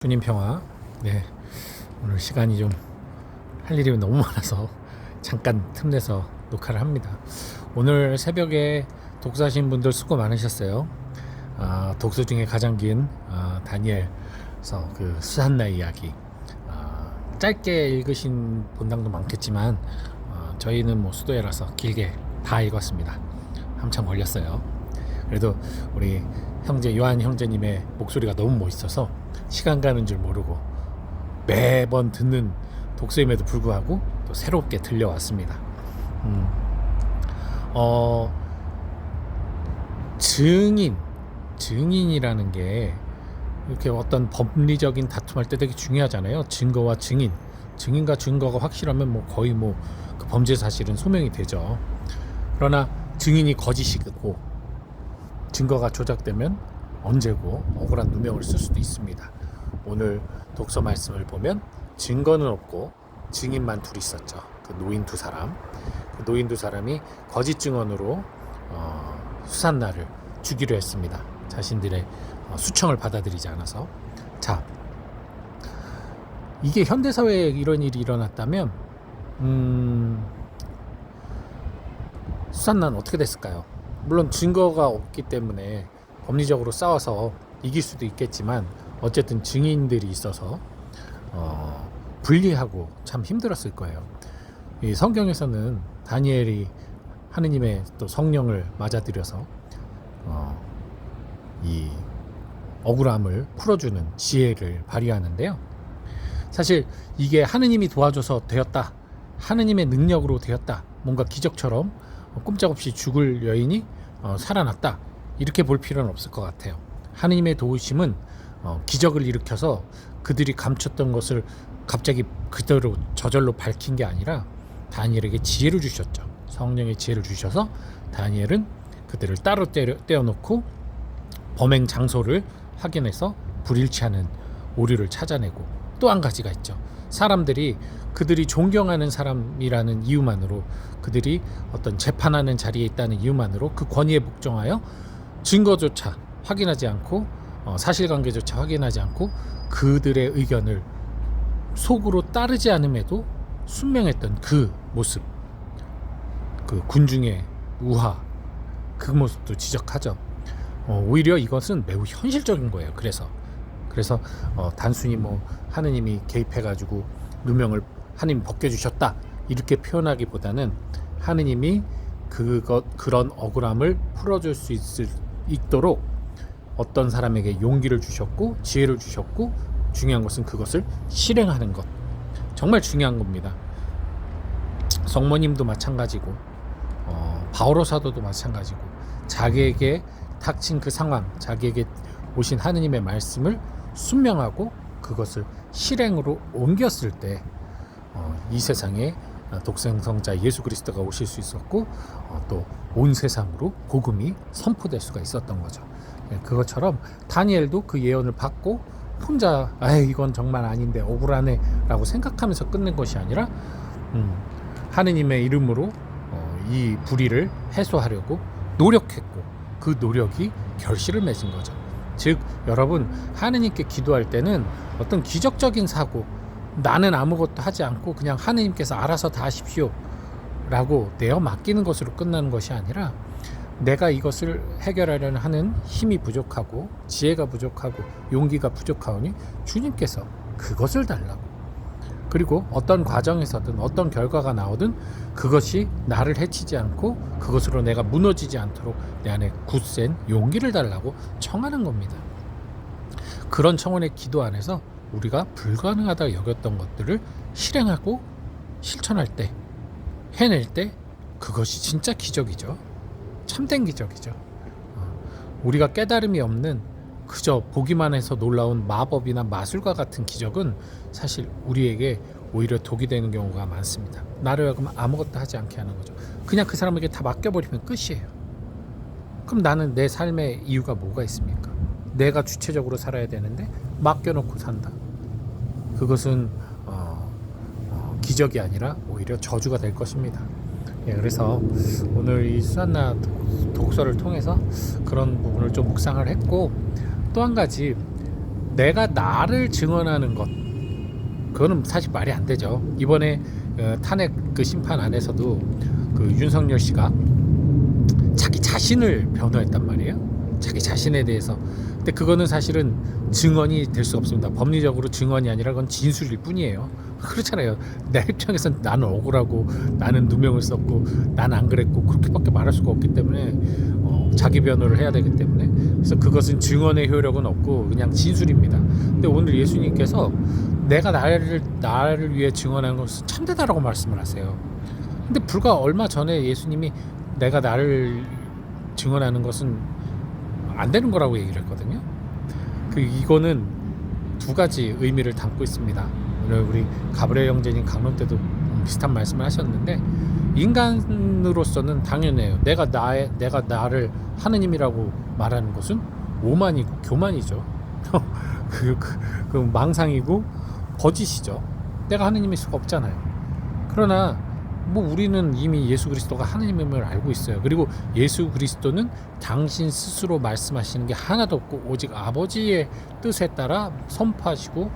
주님 평화. 네, 오늘 시간이 좀 할 일이 너무 많아서 잠깐 틈내서 녹화를 합니다. 오늘 새벽에 독서하신 분들 수고 많으셨어요. 독서 중에 가장 긴 다니엘서 그 수산나 이야기, 짧게 읽으신 본당도 많겠지만 저희는 뭐 수도회라서 길게 다 읽었습니다. 한참 걸렸어요. 그래도 우리 형제 요한 형제님의 목소리가 너무 멋있어서 시간 가는 줄 모르고 매번 듣는 독서임에도 불구하고 또 새롭게 들려왔습니다. 증인이라는 게 이렇게 어떤 법리적인 다툼할 때 되게 중요하잖아요. 증거와 증인과 증거가 확실하면 뭐 거의 그 범죄 사실은 소명이 되죠. 그러나 증인이 거짓이고 증거가 조작되면 언제고 억울한 누명을 쓸 수도 있습니다. 오늘 독서 말씀을 보면 증거는 없고 증인만 둘이 있었죠. 그 노인 두 사람이 거짓 증언으로 수산나를 죽이려 했습니다. 자신들의 수청을 받아들이지 않아서. 자, 이게 현대사회에 이런 일이 일어났다면 수산나는 어떻게 됐을까요? 물론 증거가 없기 때문에 법리적으로 싸워서 이길 수도 있겠지만 어쨌든 증인들이 있어서 불리하고 참 힘들었을 거예요. 이 성경에서는 다니엘이 하느님의 또 성령을 맞아들여서 이 억울함을 풀어주는 지혜를 발휘하는데요. 사실 이게 하느님이 도와줘서 되었다, 하느님의 능력으로 되었다, 뭔가 기적처럼 꼼짝없이 죽을 여인이 살아났다, 이렇게 볼 필요는 없을 것 같아요. 하느님의 도우심은 기적을 일으켜서 그들이 감췄던 것을 갑자기 그대로 저절로 밝힌 게 아니라 다니엘에게 지혜를 주셨죠. 성령의 지혜를 주셔서 다니엘은 그들을 따로 떼어놓고 범행 장소를 확인해서 불일치 않은 오류를 찾아내고, 또 한 가지가 있죠. 사람들이 그들이 존경하는 사람이라는 이유만으로, 그들이 어떤 재판하는 자리에 있다는 이유만으로 그 권위에 복종하여 증거조차 확인하지 않고 사실관계조차 확인하지 않고 그들의 의견을 속으로 따르지 않음에도 순명했던 그 모습, 그 군중의 우화, 그 모습도 지적하죠. 오히려 이것은 매우 현실적인 거예요. 그래서 단순히 하느님이 개입해가지고 누명을 하느님 벗겨주셨다 이렇게 표현하기보다는 하느님이 그런 억울함을 풀어줄 수 있도록 어떤 사람에게 용기를 주셨고 지혜를 주셨고, 중요한 것은 그것을 실행하는 것, 정말 중요한 겁니다. 성모님도 마찬가지고 바오로 사도도 마찬가지고, 자기에게 닥친 그 상황, 자기에게 오신 하느님의 말씀을 순명하고 그것을 실행으로 옮겼을 때 이 세상에 독생성자 예수 그리스도가 오실 수 있었고 또 온 세상으로 복음이 선포될 수가 있었던 거죠. 그것처럼 다니엘도 그 예언을 받고 혼자 이건 정말 아닌데 억울하네 라고 생각하면서 끝낸 것이 아니라 하느님의 이름으로 이 불의를 해소하려고 노력했고, 그 노력이 결실을 맺은 거죠. 즉 여러분, 하느님께 기도할 때는 어떤 기적적인 사고, 나는 아무것도 하지 않고 그냥 하느님께서 알아서 다 하십시오 라고 내어 맡기는 것으로 끝나는 것이 아니라, 내가 이것을 해결하려는 하는 힘이 부족하고 지혜가 부족하고 용기가 부족하오니 주님께서 그것을 달라고, 그리고 어떤 과정에서든 어떤 결과가 나오든 그것이 나를 해치지 않고 그것으로 내가 무너지지 않도록 내 안에 굳센 용기를 달라고 청하는 겁니다. 그런 청원의 기도 안에서 우리가 불가능하다 여겼던 것들을 실행하고 실천할 때, 해낼 때, 그것이 진짜 기적이죠. 참된 기적이죠. 우리가 깨달음이 없는, 그저 보기만 해서 놀라운 마법이나 마술과 같은 기적은 사실 우리에게 오히려 독이 되는 경우가 많습니다. 나를 하여금 아무것도 하지 않게 하는 거죠. 그냥 그 사람에게 다 맡겨버리면 끝이에요. 그럼 나는 내 삶의 이유가 뭐가 있습니까? 내가 주체적으로 살아야 되는데 맡겨놓고 산다. 그것은 기적이 아니라 오히려 저주가 될 것입니다. 그래서 오늘 이 수산나 독서를 통해서 그런 부분을 좀 묵상을 했고, 또 한 가지, 내가 나를 증언하는 것, 그거는 사실 말이 안 되죠. 이번에 탄핵 그 심판 안에서도 그 윤석열 씨가 자기 자신을 변호했단 말이에요. 자기 자신에 대해서. 근데 그거는 사실은 증언이 될 수 없습니다. 법리적으로 증언이 아니라 그건 진술일 뿐이에요. 그렇잖아요. 내 입장에선 나는 억울하고 나는 누명을 썼고 나는 안 그랬고 그렇게밖에 말할 수가 없기 때문에 자기 변호를 해야 되기 때문에, 그래서 그것은 증언의 효력은 없고 그냥 진술입니다. 근데 오늘 예수님께서 내가 나를 위해 증언하는 것은 참되다라고 말씀을 하세요. 근데 불과 얼마 전에 예수님이 내가 나를 증언하는 것은 안 되는 거라고 얘기를 했거든요. 이거는 두 가지 의미를 담고 있습니다. 오늘 우리 가브리엘 형제님 강론 때도 비슷한 말씀을 하셨는데, 인간으로서는 당연해요. 내가 나를 하느님이라고 말하는 것은 오만이고 교만이죠. 그 망상이고 거짓이죠. 내가 하느님일 수가 없잖아요. 그러나 우리는 이미 예수 그리스도가 하느님임을 알고 있어요. 그리고 예수 그리스도는 당신 스스로 말씀하시는 게 하나도 없고 오직 아버지의 뜻에 따라 선포하시고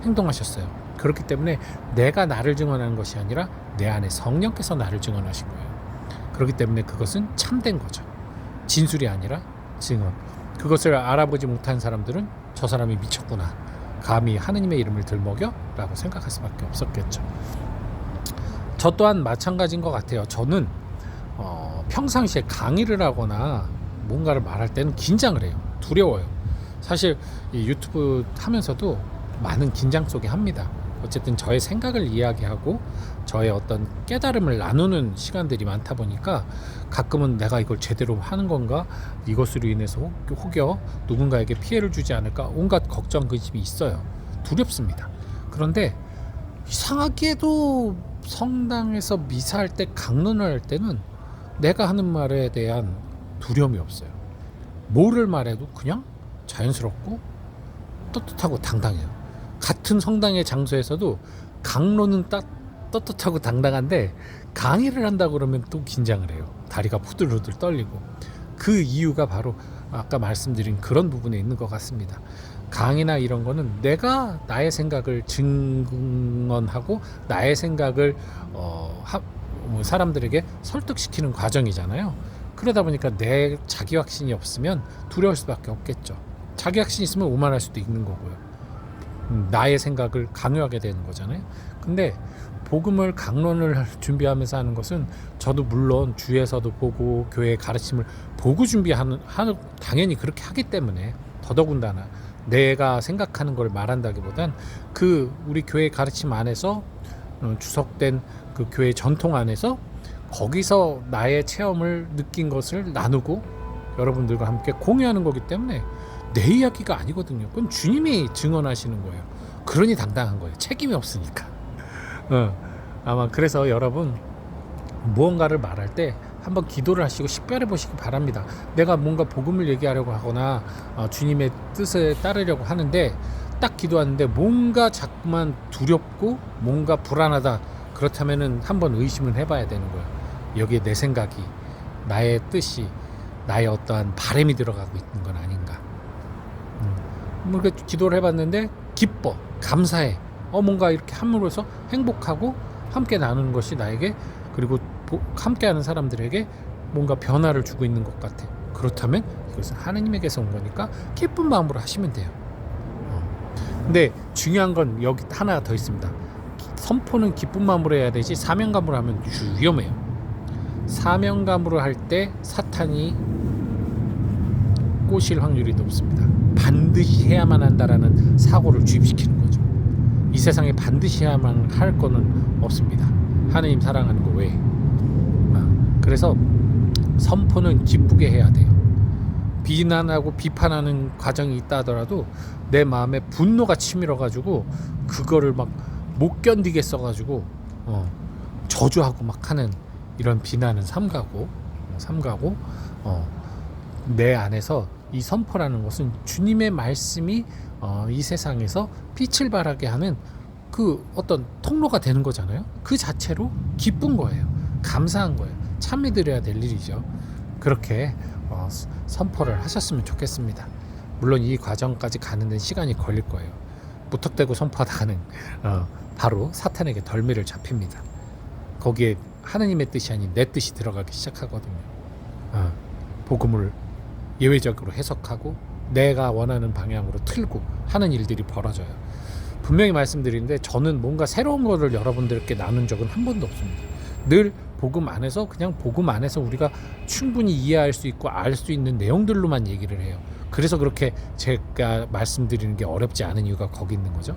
행동하셨어요. 그렇기 때문에 내가 나를 증언하는 것이 아니라 내 안에 성령께서 나를 증언하신 거예요. 그렇기 때문에 그것은 참된 거죠. 진술이 아니라 증언. 그것을 알아보지 못한 사람들은 저 사람이 미쳤구나, 감히 하느님의 이름을 들먹여? 라고 생각할 수밖에 없었겠죠. 저 또한 마찬가지인 것 같아요. 저는 평상시에 강의를 하거나 뭔가를 말할 때는 긴장을 해요. 두려워요. 사실 이 유튜브 하면서도 많은 긴장 속에 합니다. 어쨌든 저의 생각을 이야기하고 저의 어떤 깨달음을 나누는 시간들이 많다 보니까 가끔은 내가 이걸 제대로 하는 건가, 이것으로 인해서 혹여 누군가에게 피해를 주지 않을까, 온갖 걱정 그 집이 있어요. 두렵습니다. 그런데 이상하게도 성당에서 미사할 때, 강론을 할 때는 내가 하는 말에 대한 두려움이 없어요. 뭐를 말해도 그냥 자연스럽고 떳떳하고 당당해요. 같은 성당의 장소에서도 강론은 떳떳하고 당당한데 강의를 한다 그러면 또 긴장을 해요. 다리가 후들후들 떨리고. 그 이유가 바로 아까 말씀드린 그런 부분에 있는 것 같습니다. 강의나 이런 거는 내가 나의 생각을 증언하고 나의 생각을 사람들에게 설득시키는 과정이잖아요. 그러다 보니까 내 자기 확신이 없으면 두려울 수밖에 없겠죠. 자기 확신이 있으면 오만할 수도 있는 거고요. 나의 생각을 강요하게 되는 거잖아요. 근데 복음을 강론을 준비하면서 하는 것은 저도 물론 주에서도 보고 교회의 가르침을 보고 준비하는 당연히 그렇게 하기 때문에 더더군다나 내가 생각하는 걸 말한다기보단 그 우리 교회 가르침 안에서 주석된 그 교회 전통 안에서 거기서 나의 체험을 느낀 것을 나누고 여러분들과 함께 공유하는 거기 때문에 내 이야기가 아니거든요. 그건 주님이 증언하시는 거예요. 그러니 당당한 거예요. 책임이 없으니까. 아마 그래서 여러분 무언가를 말할 때 한번 기도를 하시고 식별해 보시기 바랍니다. 내가 뭔가 복음을 얘기하려고 하거나 주님의 뜻에 따르려고 하는데 딱 기도하는데 뭔가 자꾸만 두렵고 뭔가 불안하다, 그렇다면은 한번 의심을 해봐야 되는 거예요. 여기에 내 생각이, 나의 뜻이, 나의 어떠한 바람이 들어가고 있는 건 아닌가. 그렇게 기도를 해봤는데 기뻐, 감사해, 뭔가 이렇게 함으로써 행복하고 함께 나누는 것이 나에게, 그리고 함께하는 사람들에게 뭔가 변화를 주고 있는 것 같아. 그렇다면 이것은 하느님에게서 온 거니까 기쁜 마음으로 하시면 돼요. 근데 중요한 건 여기 하나 더 있습니다. 선포는 기쁜 마음으로 해야 되지 사명감으로 하면 위험해요. 사명감으로 할 때 사탄이 꼬실 확률이 높습니다. 반드시 해야만 한다라는 사고를 주입시키는 거죠. 이 세상에 반드시 해야만 할 거는 없습니다. 하느님 사랑하는 거 외에. 그래서 선포는 기쁘게 해야 돼요. 비난하고 비판하는 과정이 있다 하더라도 내 마음에 분노가 치밀어가지고 그거를 막 못 견디겠어가지고 저주하고 막 하는 이런 비난은 삼가고 내 안에서 이 선포라는 것은 주님의 말씀이 이 세상에서 빛을 발하게 하는 그 어떤 통로가 되는 거잖아요. 그 자체로 기쁜 거예요. 감사한 거예요. 참여드려야 될 일이죠. 그렇게 선포를 하셨으면 좋겠습니다. 물론 이 과정까지 가는 데는 시간이 걸릴 거예요. 무턱대고 선포하다가는 바로 사탄에게 덜미를 잡힙니다. 거기에 하느님의 뜻이 아닌 내 뜻이 들어가기 시작하거든요. 복음을 예외적으로 해석하고 내가 원하는 방향으로 틀고 하는 일들이 벌어져요. 분명히 말씀드리는데 저는 뭔가 새로운 거를 여러분들께 나눈 적은 한 번도 없습니다. 늘 복음 안에서 그냥 복음 안에서 우리가 충분히 이해할 수 있고 알 수 있는 내용들로만 얘기를 해요. 그래서 그렇게 제가 말씀드리는 게 어렵지 않은 이유가 거기 있는 거죠.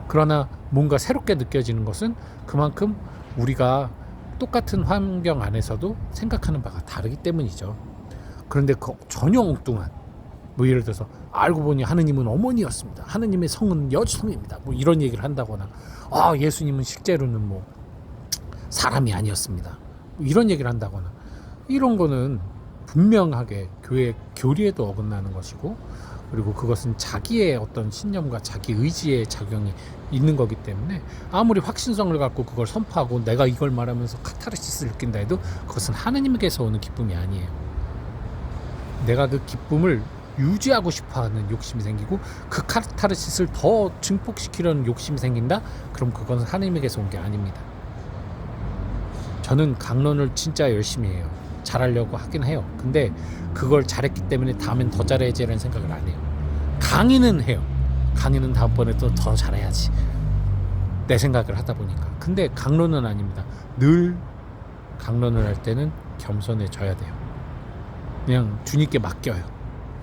그러나 뭔가 새롭게 느껴지는 것은 그만큼 우리가 똑같은 환경 안에서도 생각하는 바가 다르기 때문이죠. 그런데 그 전혀 엉뚱한 뭐 예를 들어서 알고 보니 하느님은 어머니였습니다. 하느님의 성은 여성입니다. 뭐 이런 얘기를 한다거나 예수님은 실제로는 뭐 사람이 아니었습니다. 뭐 이런 얘기를 한다거나 이런 거는 분명하게 교회 교리에도 어긋나는 것이고 그리고 그것은 자기의 어떤 신념과 자기 의지의 작용이 있는 거기 때문에 아무리 확신성을 갖고 그걸 선포하고 내가 이걸 말하면서 카타르시스를 느낀다 해도 그것은 하느님께서 오는 기쁨이 아니에요. 내가 그 기쁨을 유지하고 싶어하는 욕심이 생기고 그 카타르시스를 더 증폭시키려는 욕심이 생긴다? 그럼 그건 하느님에게서 온 게 아닙니다. 저는 강론을 진짜 열심히 해요. 잘하려고 하긴 해요. 근데 그걸 잘했기 때문에 다음엔 더 잘해야지라는 생각을 안 해요. 강의는 해요. 강의는 다음번에 또 더 잘해야지 내 생각을 하다 보니까. 근데 강론은 아닙니다. 늘 강론을 할 때는 겸손해져야 돼요. 그냥 주님께 맡겨요.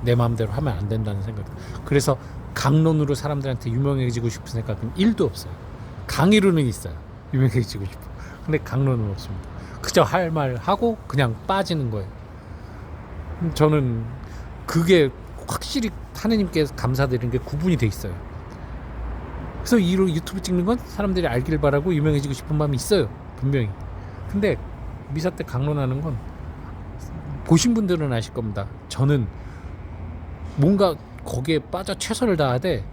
내 마음대로 하면 안 된다는 생각. 그래서 강론으로 사람들한테 유명해지고 싶은 생각은 1도 없어요. 강의로는 있어요. 유명해지고 싶어. 근데 강론은 없습니다. 그저 할 말 하고 그냥 빠지는 거예요. 저는 그게 확실히 하느님께 감사드리는 게 구분이 돼 있어요. 그래서 이로 유튜브 찍는 건 사람들이 알길 바라고 유명해지고 싶은 마음이 있어요. 분명히. 근데 미사 때 강론하는 건 보신 분들은 아실 겁니다. 저는 뭔가 거기에 빠져 최선을 다하되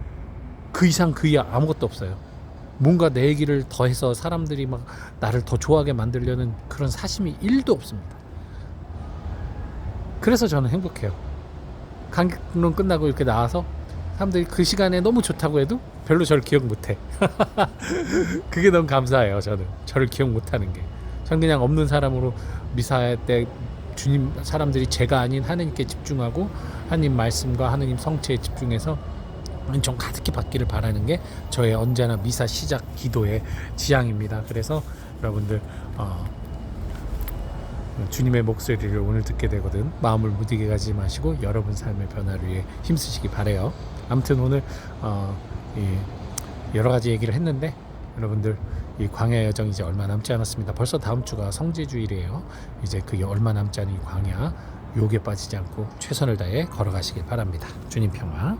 그 이상 그 이하 아무것도 없어요. 뭔가 내 얘기를 더해서 사람들이 막 나를 더 좋아하게 만들려는 그런 사심이 1도 없습니다. 그래서 저는 행복해요. 강론 끝나고 이렇게 나와서 사람들이 그 시간에 너무 좋다고 해도 별로 저를 기억 못해. 그게 너무 감사해요. 저를 기억 못하는 게. 전 그냥 없는 사람으로 미사할 때 주님 사람들이 제가 아닌 하느님께 집중하고 하느님 말씀과 하느님 성체에 집중해서 은총 가득히 받기를 바라는 게 저의 언제나 미사 시작 기도의 지향입니다. 그래서 여러분들 주님의 목소리를 오늘 듣게 되거든 마음을 무디게 가지 마시고 여러분 삶의 변화를 위해 힘쓰시기 바래요. 아무튼 오늘 여러 가지 얘기를 했는데 여러분들 이 광야 여정 이제 얼마 남지 않았습니다. 벌써 다음 주가 성지주일이에요. 이제 그 얼마 남지 않은 이 광야 욕에 빠지지 않고 최선을 다해 걸어가시길 바랍니다. 주님 평화.